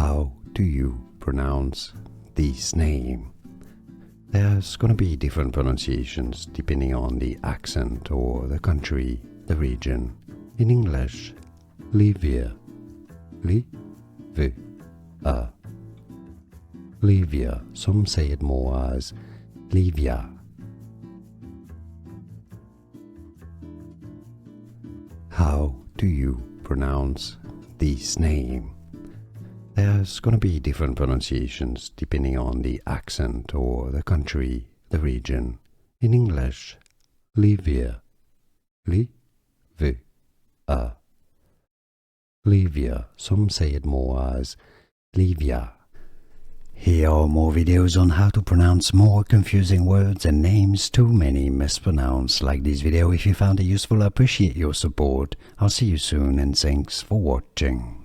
How do you pronounce this name? There's gonna be different pronunciations depending on the accent or the country, the region. In English, Lyvia, Lyvia. Some say it more as Lyvia. How do you pronounce this name? There's gonna be different pronunciations depending on the accent or the country, the region. In English, Lyvia, Lyvia. Some say it more as Lyvia. Here are more videos on how to pronounce more confusing words and names too many mispronounced. Like this video if you found it useful. I appreciate your support. I'll see you soon and thanks for watching.